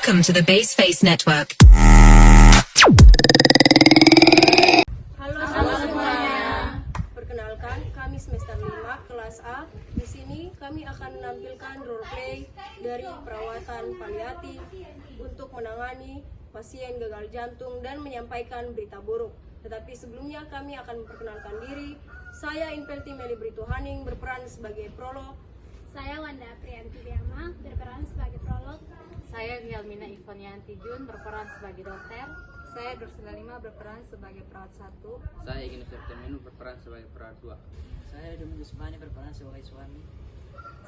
Welcome to the Baseface Network. Halo semuanya. Perkenalkan, kami semester 5 kelas A. Di sini kami akan menampilkan roleplay dari perawatan paliatif untuk menangani pasien gagal jantung dan menyampaikan berita buruk. Tetapi sebelumnya kami akan memperkenalkan diri. Saya Inpelti Meli Brituhaning berperan sebagai prolog. Saya Wanda Priyanti Biama berperan sebagai prolog. Saya Yalmina Ivonianti Jun berperan sebagai dokter. Saya Dursila Lima berperan sebagai perawat 1. Saya Ignis Septemenu berperan sebagai perawat 2. Saya Domingus Mani berperan sebagai suami.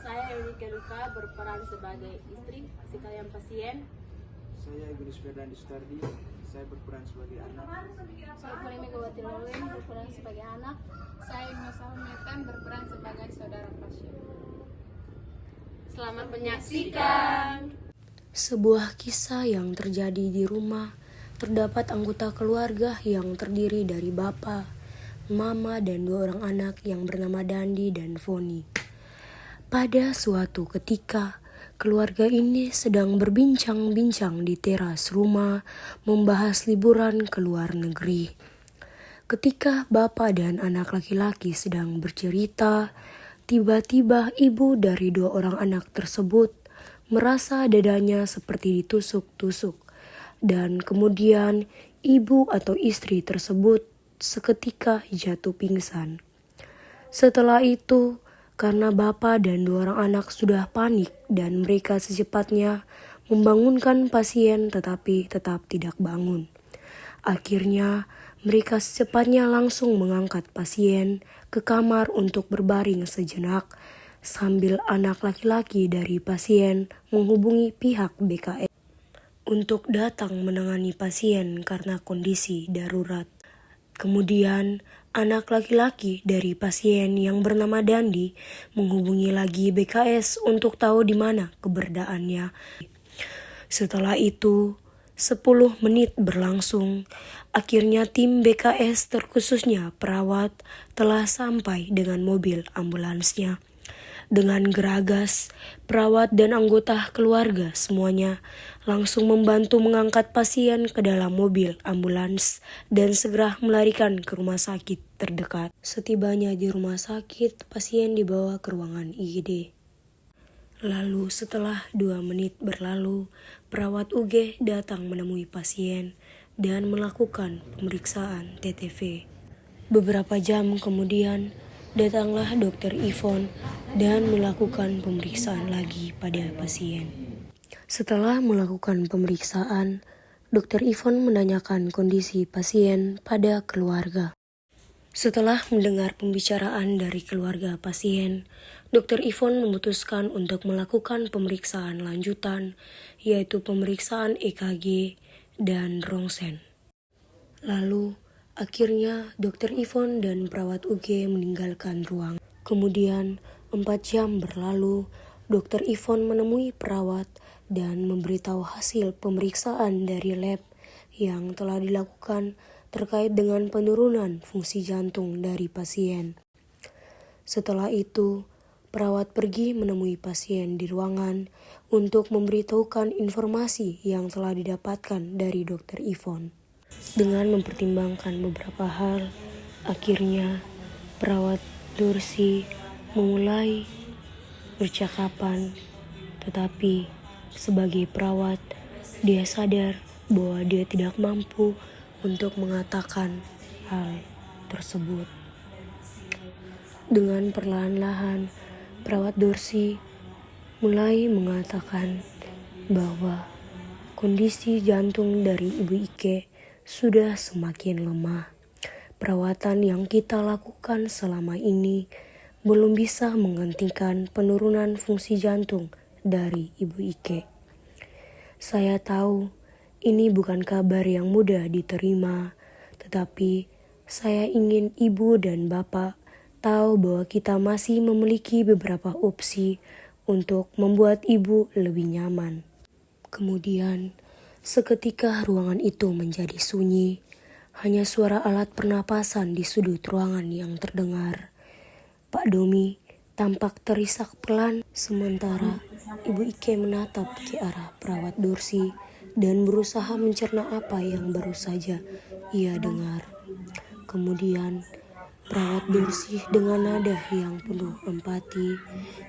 Saya Yulika Luka berperan sebagai istri sekalian pasien. Saya Ignis Ferdandi Sutardi, saya berperan sebagai anak. Saya Fuli Megawati Lawin berperan sebagai anak. Saya Nusa Metan berperan sebagai saudara pasien. Selamat menyaksikan. Sebuah kisah yang terjadi di rumah. Terdapat anggota keluarga yang terdiri dari bapak, mama, dan 2 orang anak yang bernama Dandi dan Foni. Pada suatu ketika, keluarga ini sedang berbincang-bincang di teras rumah membahas liburan ke luar negeri. Ketika bapak dan anak laki-laki sedang bercerita, tiba-tiba ibu dari 2 orang anak tersebut merasa dadanya seperti ditusuk-tusuk. Dan kemudian ibu atau istri tersebut seketika jatuh pingsan. Setelah itu, karena bapak dan 2 orang anak sudah panik dan mereka secepatnya membangunkan pasien tetapi tetap tidak bangun. Akhirnya, mereka secepatnya langsung mengangkat pasien ke kamar untuk berbaring sejenak sambil anak laki-laki dari pasien menghubungi pihak BKS untuk datang menangani pasien karena kondisi darurat. Kemudian, anak laki-laki dari pasien yang bernama Dandi menghubungi lagi BKS untuk tahu di mana keberadaannya. Setelah itu, 10 menit berlangsung. Akhirnya tim BKS terkhususnya perawat telah sampai dengan mobil ambulansnya. Dengan geragas, perawat dan anggota keluarga semuanya langsung membantu mengangkat pasien ke dalam mobil ambulans dan segera melarikan ke rumah sakit terdekat. Setibanya di rumah sakit, pasien dibawa ke ruangan IGD. Lalu setelah 2 menit berlalu, perawat UG datang menemui pasien dan melakukan pemeriksaan TTV. Beberapa jam kemudian, datanglah dokter Ivon dan melakukan pemeriksaan lagi pada pasien. Setelah melakukan pemeriksaan, dokter Ivon menanyakan kondisi pasien pada keluarga. Setelah mendengar pembicaraan dari keluarga pasien, dokter Ivon memutuskan untuk melakukan pemeriksaan lanjutan, yaitu pemeriksaan EKG dan rongsen. Lalu, akhirnya dokter Ivon dan perawat UG meninggalkan ruang. Kemudian 4 jam berlalu, dokter Ivon menemui perawat dan memberitahu hasil pemeriksaan dari lab yang telah dilakukan terkait dengan penurunan fungsi jantung dari pasien. Setelah itu, perawat pergi menemui pasien di ruangan untuk memberitahukan informasi yang telah didapatkan dari dokter Ivon. Dengan mempertimbangkan beberapa hal, akhirnya perawat Dursi memulai percakapan, tetapi sebagai perawat, dia sadar bahwa dia tidak mampu untuk mengatakan hal tersebut. Dengan perlahan-lahan, perawat Dursi mulai mengatakan bahwa kondisi jantung dari Ibu Ike sudah semakin lemah. Perawatan yang kita lakukan selama ini belum bisa menghentikan penurunan fungsi jantung dari Ibu Ike. Saya tahu ini bukan kabar yang mudah diterima, tetapi saya ingin ibu dan bapak tahu bahwa kita masih memiliki beberapa opsi untuk membuat ibu lebih nyaman. Kemudian, seketika ruangan itu menjadi sunyi, hanya suara alat pernapasan di sudut ruangan yang terdengar. Pak Domi Tampak terisak pelan, sementara Ibu Ike menatap ke arah perawat Dorsi dan berusaha mencerna apa yang baru saja ia dengar. Kemudian, perawat Dorsi dengan nada yang penuh empati,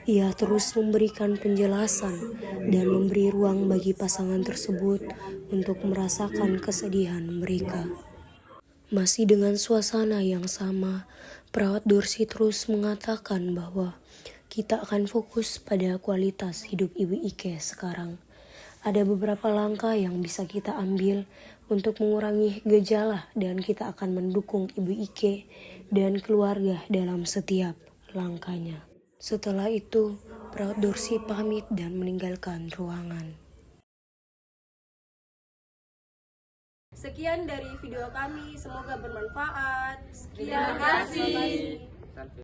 ia terus memberikan penjelasan dan memberi ruang bagi pasangan tersebut untuk merasakan kesedihan mereka. Masih dengan suasana yang sama, perawat Dorsi terus mengatakan bahwa kita akan fokus pada kualitas hidup Ibu Ike sekarang. Ada beberapa langkah yang bisa kita ambil untuk mengurangi gejala dan kita akan mendukung Ibu Ike dan keluarga dalam setiap langkahnya. Setelah itu, perawat Dorsi pamit dan meninggalkan ruangan. Sekian dari video kami, semoga bermanfaat. Terima kasih. Sampai